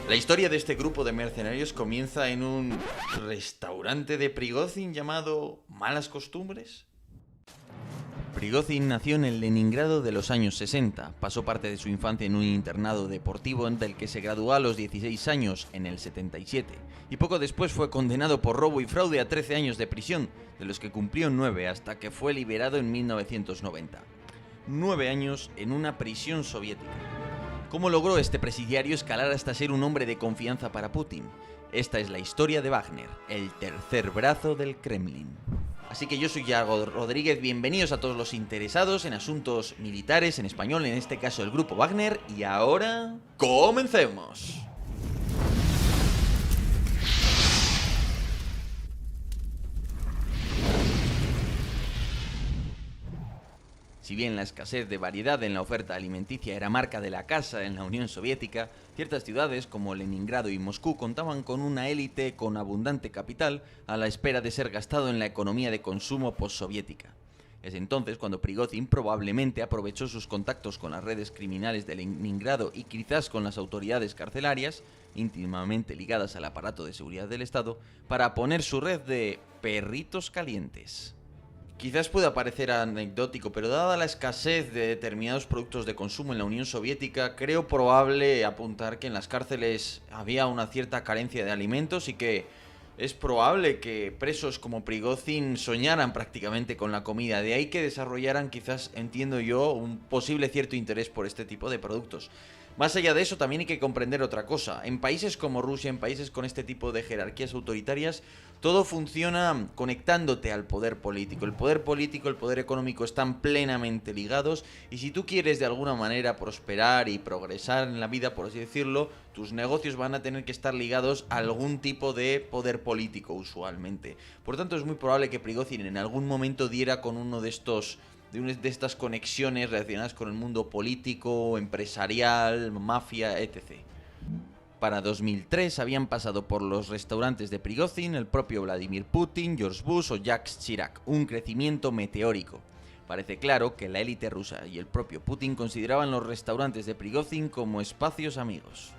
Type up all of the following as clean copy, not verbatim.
La historia de este grupo de mercenarios comienza en un restaurante de Prigozhin llamado Malas Costumbres. Prigozhin nació en el Leningrado de los años 60, pasó parte de su infancia en un internado deportivo del que se graduó a los 16 años en el 77, y poco después fue condenado por robo y fraude a 13 años de prisión, de los que cumplió 9 hasta que fue liberado en 1990. 9 años en una prisión soviética. ¿Cómo logró este presidiario escalar hasta ser un hombre de confianza para Putin? Esta es la historia de Wagner, el tercer brazo del Kremlin. Así que yo soy Yago Rodríguez, bienvenidos a todos los interesados en asuntos militares, en español, en este caso el grupo Wagner, y ahora... ¡comencemos! Si bien la escasez de variedad en la oferta alimenticia era marca de la casa en la Unión Soviética, ciertas ciudades como Leningrado y Moscú contaban con una élite con abundante capital a la espera de ser gastado en la economía de consumo postsoviética. Es entonces cuando Prigozhin probablemente aprovechó sus contactos con las redes criminales de Leningrado y quizás con las autoridades carcelarias, íntimamente ligadas al aparato de seguridad del Estado, para poner su red de perritos calientes. Quizás pueda parecer anecdótico, pero dada la escasez de determinados productos de consumo en la Unión Soviética, creo probable apuntar que en las cárceles había una cierta carencia de alimentos y que es probable que presos como Prigozhin soñaran prácticamente con la comida. De ahí que desarrollaran, quizás, entiendo yo, un posible cierto interés por este tipo de productos. Más allá de eso, también hay que comprender otra cosa. En países como Rusia, en países con este tipo de jerarquías autoritarias, todo funciona conectándote al poder político. El poder político, el poder económico están plenamente ligados, y si tú quieres de alguna manera prosperar y progresar en la vida, por así decirlo, tus negocios van a tener que estar ligados a algún tipo de poder político usualmente. Por tanto, es muy probable que Prigozhin en algún momento diera con uno de estas conexiones relacionadas con el mundo político, empresarial, mafia, etc. Para 2003 habían pasado por los restaurantes de Prigozhin el propio Vladimir Putin, George Bush o Jacques Chirac, un crecimiento meteórico. Parece claro que la élite rusa y el propio Putin consideraban los restaurantes de Prigozhin como espacios amigos.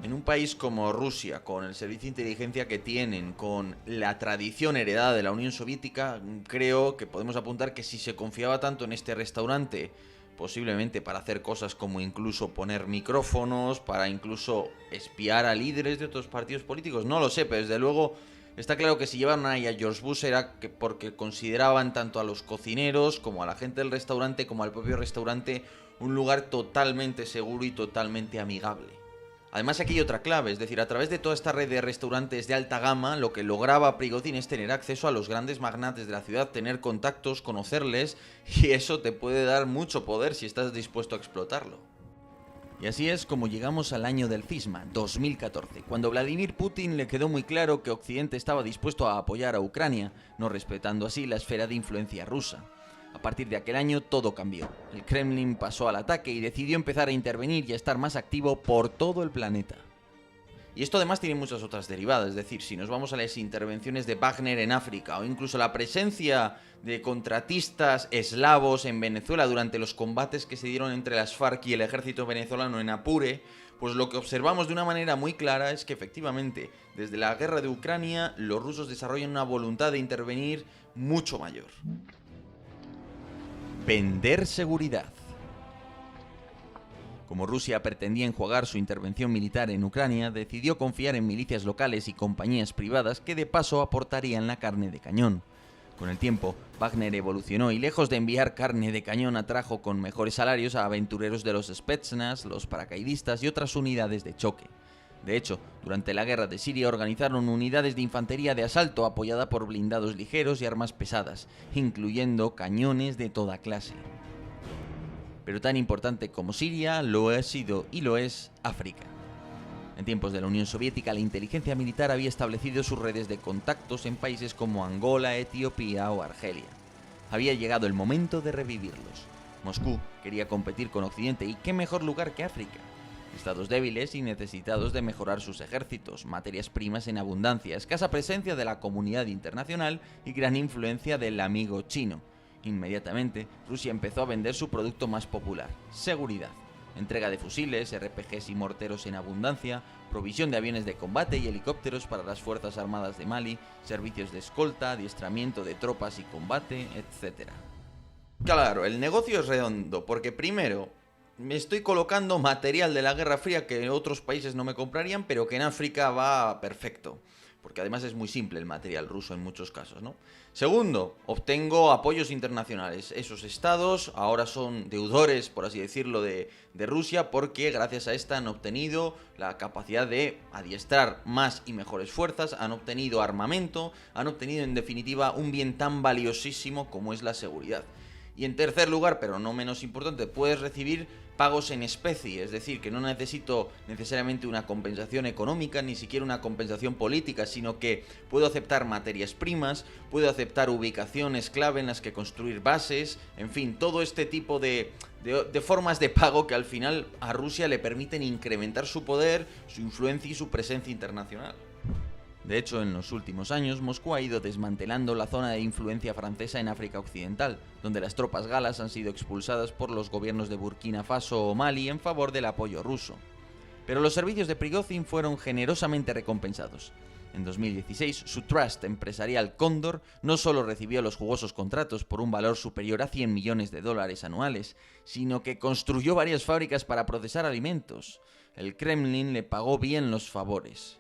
En un país como Rusia, con el servicio de inteligencia que tienen, con la tradición heredada de la Unión Soviética, creo que podemos apuntar que si se confiaba tanto en este restaurante, posiblemente para hacer cosas como incluso poner micrófonos, para incluso espiar a líderes de otros partidos políticos, no lo sé, pero desde luego está claro que si llevaron ahí a George Bush era porque consideraban tanto a los cocineros como a la gente del restaurante como al propio restaurante un lugar totalmente seguro y totalmente amigable. Además, aquí hay otra clave, es decir, a través de toda esta red de restaurantes de alta gama, lo que lograba Prigozhin es tener acceso a los grandes magnates de la ciudad, tener contactos, conocerles, y eso te puede dar mucho poder si estás dispuesto a explotarlo. Y así es como llegamos al año del cisma, 2014, cuando Vladimir Putin le quedó muy claro que Occidente estaba dispuesto a apoyar a Ucrania, no respetando así la esfera de influencia rusa. A partir de aquel año todo cambió. El Kremlin pasó al ataque y decidió empezar a intervenir y a estar más activo por todo el planeta. Y esto además tiene muchas otras derivadas, es decir, si nos vamos a las intervenciones de Wagner en África o incluso la presencia de contratistas eslavos en Venezuela durante los combates que se dieron entre las FARC y el ejército venezolano en Apure, pues lo que observamos de una manera muy clara es que efectivamente, desde la guerra de Ucrania, los rusos desarrollan una voluntad de intervenir mucho mayor. Vender seguridad. Como Rusia pretendía enjuagar su intervención militar en Ucrania, decidió confiar en milicias locales y compañías privadas que de paso aportarían la carne de cañón. Con el tiempo, Wagner evolucionó y lejos de enviar carne de cañón atrajo con mejores salarios a aventureros de los Spetsnaz, los paracaidistas y otras unidades de choque. De hecho, durante la guerra de Siria organizaron unidades de infantería de asalto apoyada por blindados ligeros y armas pesadas, incluyendo cañones de toda clase. Pero tan importante como Siria lo ha sido y lo es África. En tiempos de la Unión Soviética, la inteligencia militar había establecido sus redes de contactos en países como Angola, Etiopía o Argelia. Había llegado el momento de revivirlos. Moscú quería competir con Occidente, y qué mejor lugar que África. Estados débiles y necesitados de mejorar sus ejércitos, materias primas en abundancia, escasa presencia de la comunidad internacional y gran influencia del amigo chino. Inmediatamente, Rusia empezó a vender su producto más popular, seguridad. entrega de fusiles, RPGs y morteros en abundancia, provisión de aviones de combate y helicópteros para las Fuerzas Armadas de Mali, servicios de escolta, adiestramiento de tropas y combate, etc. Claro, el negocio es redondo, porque primero, me estoy colocando material de la Guerra Fría que otros países no me comprarían, pero que en África va perfecto. Porque además es muy simple el material ruso en muchos casos, ¿no? Segundo, obtengo apoyos internacionales. Esos estados ahora son deudores, por así decirlo, de Rusia, porque gracias a esta han obtenido la capacidad de adiestrar más y mejores fuerzas, han obtenido armamento, han obtenido en definitiva un bien tan valiosísimo como es la seguridad. Y en tercer lugar, pero no menos importante, puedes recibir pagos en especie, es decir, que no necesito necesariamente una compensación económica, ni siquiera una compensación política, sino que puedo aceptar materias primas, puedo aceptar ubicaciones clave en las que construir bases, en fin, todo este tipo de formas de pago que al final a Rusia le permiten incrementar su poder, su influencia y su presencia internacional. De hecho, en los últimos años, Moscú ha ido desmantelando la zona de influencia francesa en África Occidental, donde las tropas galas han sido expulsadas por los gobiernos de Burkina Faso o Mali en favor del apoyo ruso. Pero los servicios de Prigozhin fueron generosamente recompensados. En 2016, su trust empresarial Cóndor no solo recibió los jugosos contratos por un valor superior a 100 millones de dólares anuales, sino que construyó varias fábricas para procesar alimentos. El Kremlin le pagó bien los favores.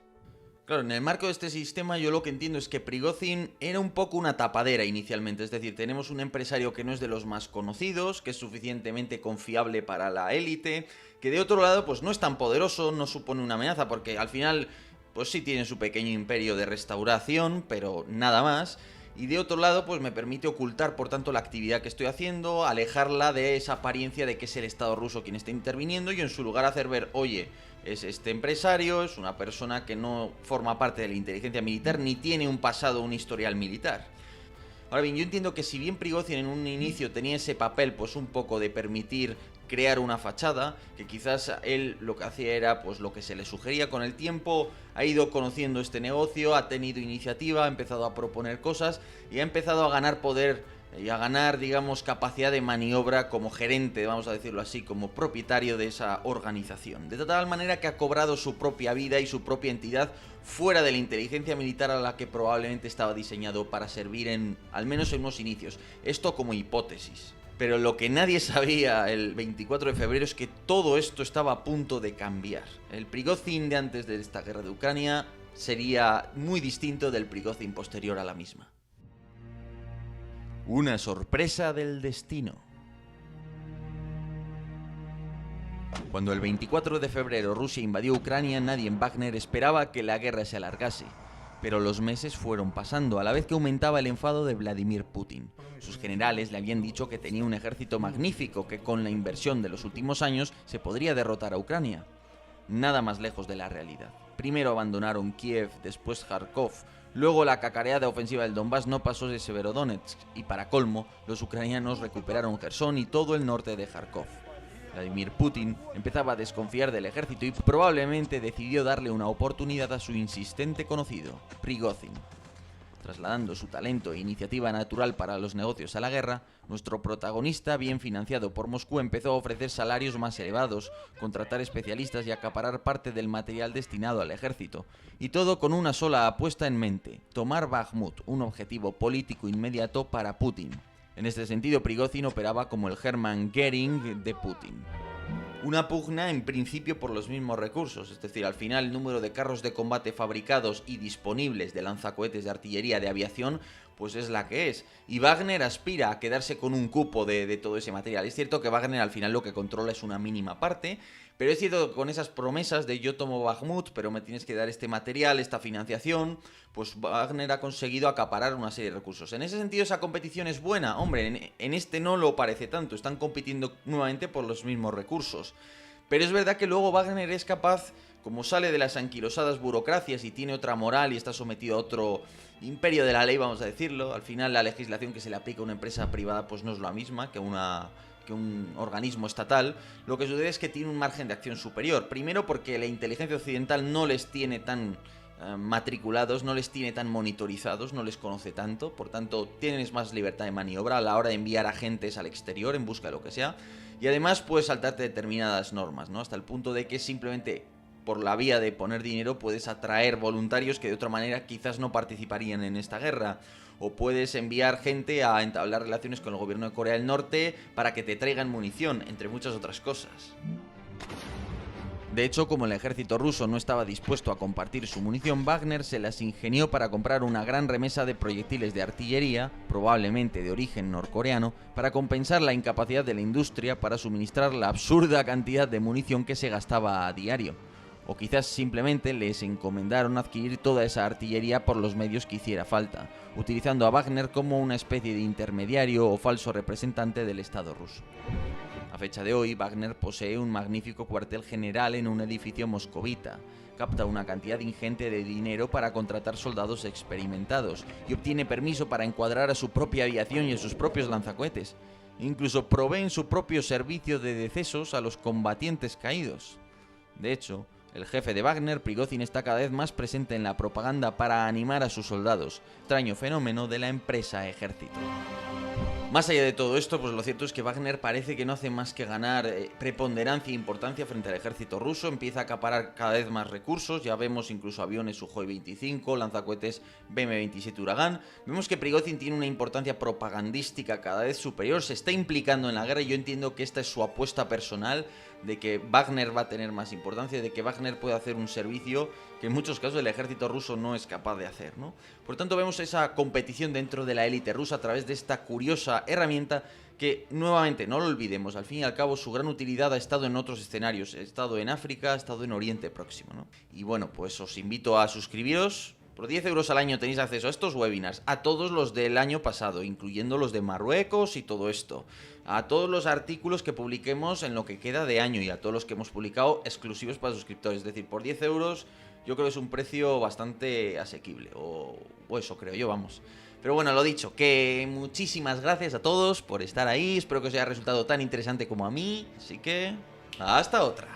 Claro, en el marco de este sistema yo lo que entiendo es que Prigozhin era un poco una tapadera inicialmente, es decir, tenemos un empresario que no es de los más conocidos, que es suficientemente confiable para la élite, que de otro lado pues no es tan poderoso, no supone una amenaza, porque al final pues sí tiene su pequeño imperio de restauración, pero nada más. Y de otro lado, pues me permite ocultar, por tanto, la actividad que estoy haciendo, alejarla de esa apariencia de que es el Estado ruso quien está interviniendo y en su lugar hacer ver, oye, es este empresario, es una persona que no forma parte de la inteligencia militar ni tiene un pasado, un historial militar. Ahora bien, yo entiendo que si bien Prigozhin en un inicio tenía ese papel, pues un poco de permitir crear una fachada, que quizás él lo que hacía era pues lo que se le sugería, con el tiempo ha ido conociendo este negocio, ha tenido iniciativa, ha empezado a proponer cosas y ha empezado a ganar poder y a ganar, digamos, capacidad de maniobra como gerente, vamos a decirlo así, como propietario de esa organización. De tal manera que ha cobrado su propia vida y su propia entidad fuera de la inteligencia militar a la que probablemente estaba diseñado para servir al menos en unos inicios. Esto como hipótesis. Pero lo que nadie sabía el 24 de febrero es que todo esto estaba a punto de cambiar. El Prigozhin de antes de esta guerra de Ucrania sería muy distinto del Prigozhin posterior a la misma. Una sorpresa del destino. Cuando el 24 de febrero Rusia invadió Ucrania, nadie en Wagner esperaba que la guerra se alargase. Pero los meses fueron pasando, a la vez que aumentaba el enfado de Vladimir Putin. Sus generales le habían dicho que tenía un ejército magnífico, que con la inversión de los últimos años se podría derrotar a Ucrania. Nada más lejos de la realidad. Primero abandonaron Kiev, después Kharkov, luego la cacareada ofensiva del Donbass no pasó de Severodonetsk, y para colmo, los ucranianos recuperaron Jersón y todo el norte de Kharkov. Vladimir Putin empezaba a desconfiar del ejército y probablemente decidió darle una oportunidad a su insistente conocido, Prigozhin. Trasladando su talento e iniciativa natural para los negocios a la guerra, nuestro protagonista, bien financiado por Moscú, empezó a ofrecer salarios más elevados, contratar especialistas y acaparar parte del material destinado al ejército. Y todo con una sola apuesta en mente: tomar Bakhmut, un objetivo político inmediato para Putin. En este sentido, Prigozhin operaba como el Hermann Göring de Putin. Una pugna en principio por los mismos recursos, es decir, al final el número de carros de combate fabricados y disponibles de lanzacohetes de artillería de aviación pues es la que es. Y Wagner aspira a quedarse con un cupo de todo ese material. Es cierto que Wagner al final lo que controla es una mínima parte, pero es cierto que con esas promesas de yo tomo Bakhmut, pero me tienes que dar este material, esta financiación, pues Wagner ha conseguido acaparar una serie de recursos. En ese sentido esa competición es buena. Hombre, en este no lo parece tanto, están compitiendo nuevamente por los mismos recursos. Pero es verdad que luego Wagner es capaz, como sale de las anquilosadas burocracias y tiene otra moral y está sometido a otro imperio de la ley, vamos a decirlo, al final la legislación que se le aplica a una empresa privada pues no es la misma que un organismo estatal. Lo que sucede es que tiene un margen de acción superior. Primero porque la inteligencia occidental no les tiene tan matriculados, no les tiene tan monitorizados, no les conoce tanto, por tanto tienen más libertad de maniobra a la hora de enviar agentes al exterior en busca de lo que sea. Y además puedes saltarte determinadas normas, ¿no? Hasta el punto de que simplemente por la vía de poner dinero puedes atraer voluntarios que de otra manera quizás no participarían en esta guerra. O puedes enviar gente a entablar relaciones con el gobierno de Corea del Norte para que te traigan munición, entre muchas otras cosas. De hecho, como el ejército ruso no estaba dispuesto a compartir su munición, Wagner se las ingenió para comprar una gran remesa de proyectiles de artillería, probablemente de origen norcoreano, para compensar la incapacidad de la industria para suministrar la absurda cantidad de munición que se gastaba a diario. O quizás simplemente les encomendaron adquirir toda esa artillería por los medios que hiciera falta, utilizando a Wagner como una especie de intermediario o falso representante del Estado ruso. A fecha de hoy, Wagner posee un magnífico cuartel general en un edificio moscovita, capta una cantidad ingente de dinero para contratar soldados experimentados y obtiene permiso para encuadrar a su propia aviación y a sus propios lanzacohetes. Incluso proveen su propio servicio de decesos a los combatientes caídos. De hecho, el jefe de Wagner, Prigozhin, está cada vez más presente en la propaganda para animar a sus soldados, extraño fenómeno de la empresa ejército. Más allá de todo esto, pues lo cierto es que Wagner parece que no hace más que ganar preponderancia e importancia frente al ejército ruso, empieza a acaparar cada vez más recursos, ya vemos incluso aviones Sukhoi-25, lanzacohetes BM-27 Huracán, vemos que Prigozhin tiene una importancia propagandística cada vez superior, se está implicando en la guerra y yo entiendo que esta es su apuesta personal, de que Wagner va a tener más importancia, de que Wagner puede hacer un servicio que en muchos casos el ejército ruso no es capaz de hacer, ¿no? Por tanto, vemos esa competición dentro de la élite rusa a través de esta curiosa herramienta que, nuevamente, no lo olvidemos, al fin y al cabo su gran utilidad ha estado en otros escenarios, ha estado en África, ha estado en Oriente Próximo, ¿no? Y bueno, pues os invito a suscribiros. Por 10 euros al año tenéis acceso a estos webinars, a todos los del año pasado, incluyendo los de Marruecos y todo esto, a todos los artículos que publiquemos en lo que queda de año y a todos los que hemos publicado exclusivos para suscriptores. Es decir, por 10 euros yo creo que es un precio bastante asequible, o eso creo yo, vamos. Pero bueno, lo dicho, que muchísimas gracias a todos por estar ahí, espero que os haya resultado tan interesante como a mí, así que hasta otra.